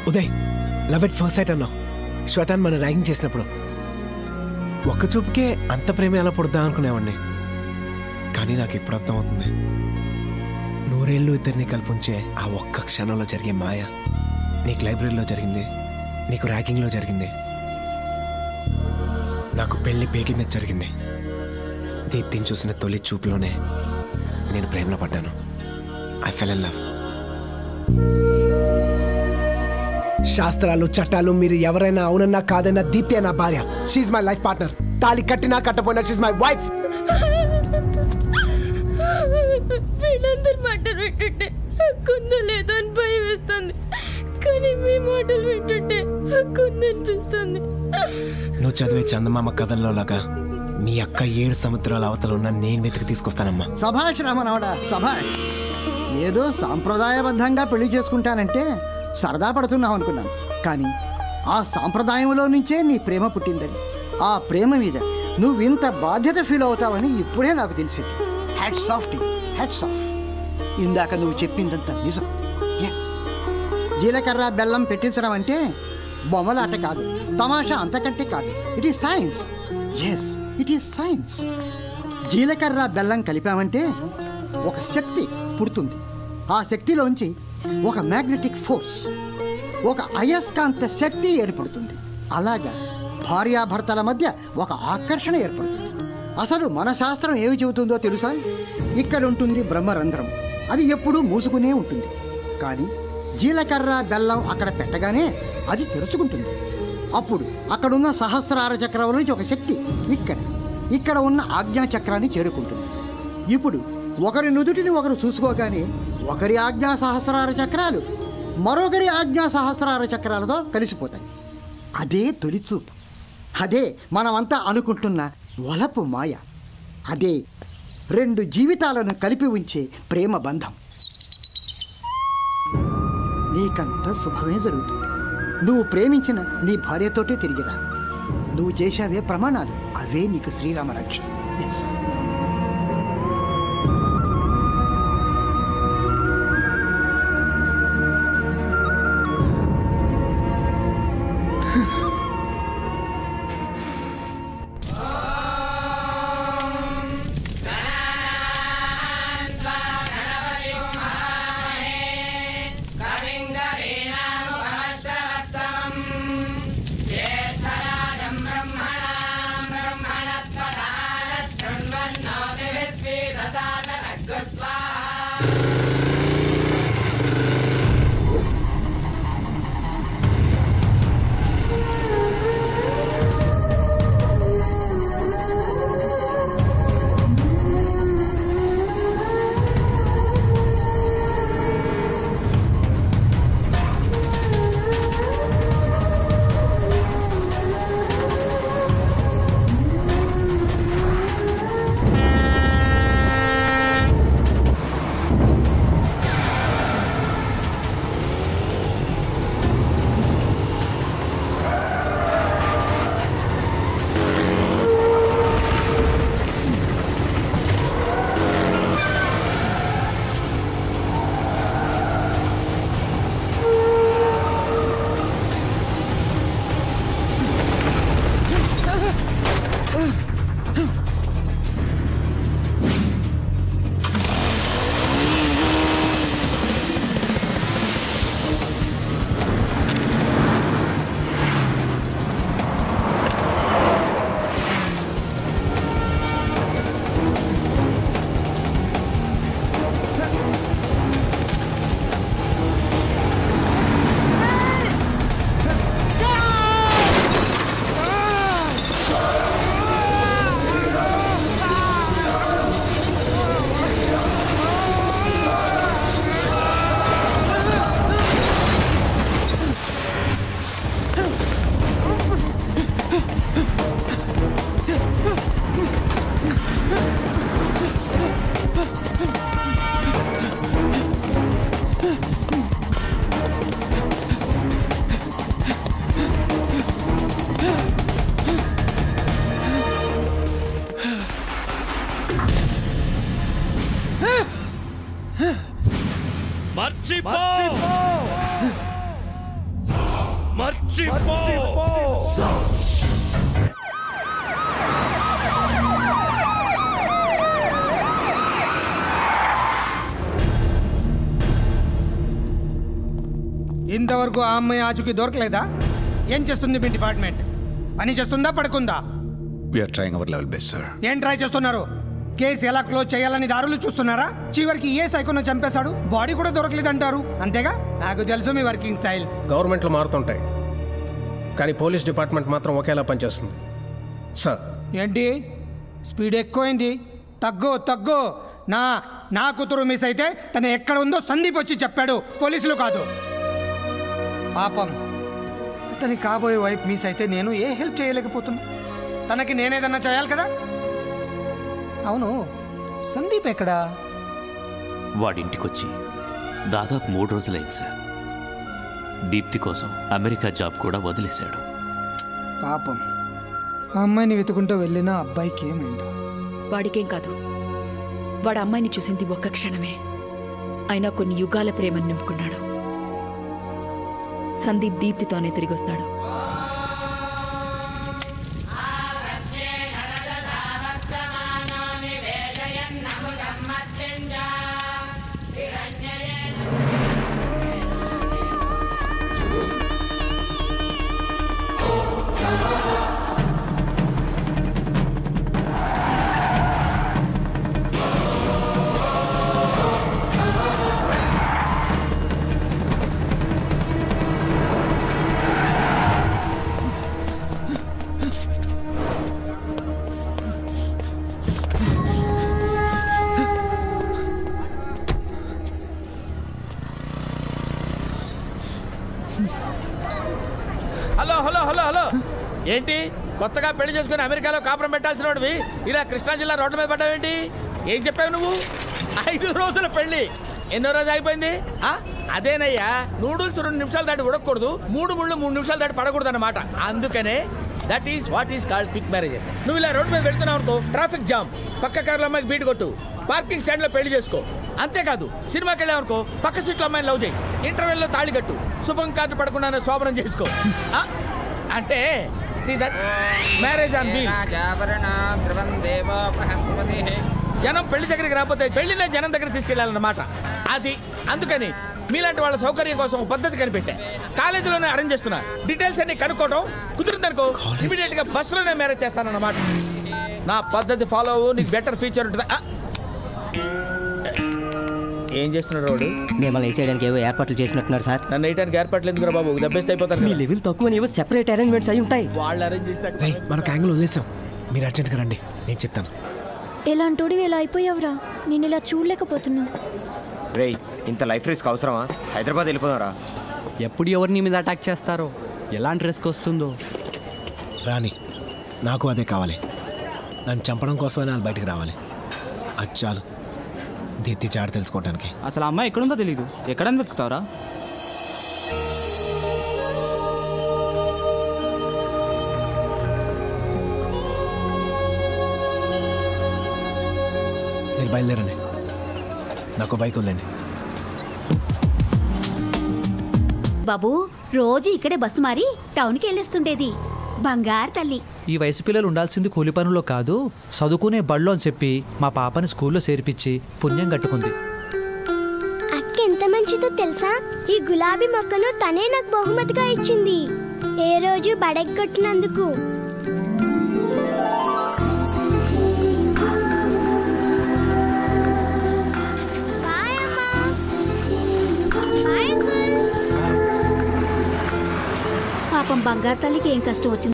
Uday, love at first sight అన్నావు. శ్వేతాన్ని మనం ragging చేసినప్పుడు ఒక్క చూపుకే అంత ప్రేమ ఎలా పుడదాం అనుకునేవాడిని. కానీ నాకు ఇప్పుడు అర్థమవుతుంది, నూరేళ్ళు ఇద్దరిని కల్పించే ఆ ఒక్క క్షణంలో జరిగే మాయ నీకు లైబ్రరీలో జరిగింది, నీకు ర్యాగింగ్లో జరిగింది, నాకు పెళ్లి పేట్ల మీద జరిగింది. దీప్తిని చూసిన తొలి చూపులోనే నేను ప్రేమలో పడ్డాను. I fell in love. శాస్త్రాలు చట్టాలు మీరు ఎవరైనా అవునన్నా కాదన్నా దీప్తి నా భార్య. She my life partner. తాళి కట్టినా కట్టపోయినా షీఈ్ మై వైఫ్. వీళ్ళందరూ మాటలు వింటుంటే కుందలేదు అని భయం వేస్తుంది, కానీ మీ మాటలు వింటుంటే కుందనిపిస్తుంది. నువ్వు చదివే చందమామ కథల్లో లాగా మీ అక్క 7 సముద్రాల అవతల ఉన్న నేను వెతికి తీసుకొస్తానమ్మా. సభాష్ రామనవడా, సభాష్. ఏదో సాంప్రదాయబద్ధంగా పెళ్లి చేసుకుంటానంటే సరదా పడుతున్నావు అనుకున్నాను, కానీ ఆ సాంప్రదాయంలో నుంచే నీ ప్రేమ పుట్టిందని, ఆ ప్రేమ మీద నువ్వు ఇంత బాధ్యత ఫీల్ అవుతావని ఇప్పుడే నాకు తెలిసింది. Hats off to you, hats off. ఇందాక నువ్వు చెప్పిందంత నిజం. ఎస్, జీలకర్ర బెల్లం పెట్టించడం అంటే బొమ్మలాట కాదు, తమాషా అంతకంటే కాదు. It is science. Yes, it is science. జీలకర్ర బెల్లం కలిపామంటే ఒక శక్తి పుడుతుంది. ఆ శక్తిలోంచి ఒక మ్యాగ్నెటిక్ ఫోర్స్, ఒక అయస్కాంత శక్తి ఏర్పడుతుంది. అలాగా భార్యాభర్తల మధ్య ఒక ఆకర్షణ ఏర్పడుతుంది. అసలు మన శాస్త్రం ఏమి చెబుతుందో తెలుసా? ఇక్కడ ఉంటుంది బ్రహ్మరంధ్రం, అది ఎప్పుడూ మూసుకునే ఉంటుంది. కానీ జీలకర్ర బెల్లం అక్కడ పెట్టగానే అది తెరుచుకుంటుంది. అప్పుడు అక్కడున్న సహస్రార చక్రం నుంచి ఒక శక్తి ఇక్కడ ఉన్న ఆజ్ఞాచక్రాన్ని చేరుకుంటుంది. ఇప్పుడు ఒకరి నుదుటిని ఒకరు చూసుకోగానే ఒకరి ఆజ్ఞా సహస్రార చక్రాలు మరొకరి ఆజ్ఞా సహస్రార చక్రాలతో కలిసిపోతాయి. అదే తొలిచూపు. అదే మనమంతా అనుకుంటున్న వలపు మాయ. అదే 2 జీవితాలను కలిపి ఉంచే ప్రేమ బంధం. నీకంత శుభమే జరుగుతుంది. నువ్వు ప్రేమించిన నీ భార్యతోటే తిరిగిరా. నువ్వు చేశావే ప్రమాణాలు, అవే నీకు శ్రీరామ రక్ష. ఎస్. మర్చిపో. ఇంతవరకు ఆ అమ్మాయి ఆచూకీ దొరకలేదా? ఏం చేస్తుంది మీ డిపార్ట్మెంట్? పని చేస్తుందా, పడుకుందా? We're trying our level best sir. ఏం ట్రై చేస్తున్నారు? కేసు ఎలా క్లోజ్ చేయాలని దారులు చూస్తున్నారా? చివరికి ఏ సైకోను చంపేశాడు, బాడీ కూడా దొరకలేదంటారు. అంతేగా? నాకు తెలుసు మీ వర్కింగ్ స్టైల్. గవర్నమెంట్లు మారుతుంటాయి, కానీ పోలీస్ డిపార్ట్మెంట్ మాత్రం ఒకేలా పనిచేస్తుంది సార్. ఏంటి స్పీడ్ ఎక్కువైంది? తగ్గు. నా కూతురు మిస్ అయితే తను ఎక్కడ ఉందో సందీప్ వచ్చి చెప్పాడు, పోలీసులు కాదు. పాపం, తన కాబోయే వైఫ్ మిస్ అయితే నేను ఏ హెల్ప్ చేయలేకపోతున్నా. తనకి నేనేదన్నా చేయాలి కదా. అవును, సందీప్ ఎక్కడా? వాడింటికొచ్చి దాదాపు 3 రోజులైంది సార్. దీప్తి కోసం అమెరికా జాబ్ కూడా వదిలేశాడు. పాపం, ఆ అమ్మాయిని వెతుకుంటూ వెళ్ళిన అబ్బాయికి ఏమైందో? వాడికేం కాదు, వాడు అమ్మాయిని చూసింది ఒక్క క్షణమే, అయినా కొన్ని యుగాల ప్రేమను నింపుకున్నాడు. సందీప్ దీప్తితోనే తిరిగి వస్తాడు. హలో ఏంటి కొత్తగా పెళ్లి చేసుకుని అమెరికాలో కాపురం పెట్టాల్సిన వాడివి ఇలా కృష్ణా జిల్లా రోడ్డు మీద పడ్డావేంటి? ఏం చెప్పావు నువ్వు? 5 రోజుల పెళ్లి ఎన్నో రోజు అయిపోయింది? అదేనయ్యా, నూడిల్స్ 2 నిమిషాలు దాటి ఉడకూడదు, 3 ముళ్ళు 3 నిమిషాలు దాటి పడకూడదు అన్నమాట. అందుకనే that is what is called quick marriages. నువ్వు ఇలా రోడ్డు మీద వెళ్తున్నావు అనుకో, ట్రాఫిక్ జామ్, పక్క కార్ల అమ్మాయికి బీట్ కొట్టు, పార్కింగ్ స్టాండ్ లో పెళ్లి చేసుకో. అంతేకాదు, సినిమాకి వెళ్ళావనుకో పక్క సీట్లో అమ్మాయిని లవ్ చేయి, ఇంటర్వెల్లో తాళి కట్టు, శుభం కార్డు పడకుండానే శోభనం చేసుకో. అంటే see that marriage on wheels. జనం పెళ్లి దగ్గరికి రాకపోతే పెళ్లినే జనం దగ్గర తీసుకెళ్లాలన్నమాట. అది అందుకని మీలాంటి వాళ్ళ సౌకర్యం కోసం పద్ధతి కనిపెట్టా. కాలేజీలోనే అరేంజ్ చేస్తున్నా. డీటెయిల్స్ అన్ని కనుక్కోవడం కుదిరిందనుకో ఇమీడియట్ గా బస్సులోనే మ్యారేజ్ చేస్తానన్నమాట. నా పద్ధతి ఫాలో అవ్వు, నీకు బెటర్ ఫ్యూచర్ ఉంటుంది. ఏం చేస్తున్నాడు వాడు? మిమ్మల్ని వేసేయడానికి ఏవో ఏర్పాట్లు చేసినట్టున్నారు సార్. నన్ను వేయడానికి ఏర్పాట్లు ఎందుకు బాబు? దెబ్బేస్తే అయిపోతారు. మీ లెవెల్ తక్కువ, ఏవో సెపరేట్ అరేంజ్మెంట్స్ అయి ఉంటాయి. వాళ్ళు అరేంజ్ చేస్తే మనకు యాంగిల్ వదిలేసాం. మీరు అర్జెంట్గా రండి, నేను చెప్తాను. ఎలాంటోడివి ఎలా అయిపోయావురా? నేను ఇలా చూడలేకపోతున్నా. రేయ్, ఇంత లైఫ్ రిస్క్ అవసరమా? హైదరాబాద్ వెళ్ళిపోదారా? ఎప్పుడు ఎవరిని మీద అటాక్ చేస్తారో, ఎలాంటి రిస్క్ వస్తుందో. రాని, నాకు అదే కావాలి. నన్ను చంపడం కోసమే నాకు బయటకు రావాలి. అది చాలు దీప్తి చాడు తెలుసుకోవడానికి. అసలు అమ్మాయి ఎక్కడుందో తెలీదు, ఎక్కడని వెతుకుతావరా? మీరు బయలుదేరండి, నాకు బైక్ ఉందండి. బాబు రోజు ఇక్కడే బస్సు మారి టౌన్కి వెళ్ళేస్తుండేది. బంగారు తల్లి. ఈ వయసు పిల్లలు ఉండాల్సింది కూలి పనుల్లో కాదు, చదువుకునే బడిలో అని చెప్పి మా పాపని స్కూల్లో చేర్పించి పుణ్యం కట్టుకుంది. అక్క ఎంత మంచిదో తెలుసా? ఈ గులాబీ మొక్కను తనే నాకు బహుమతిగా ఇచ్చింది, ఏ రోజు బడెక్కొట్టినందుకు. పాపం బంగారు తల్లికి ఏం కష్టం వచ్చింది.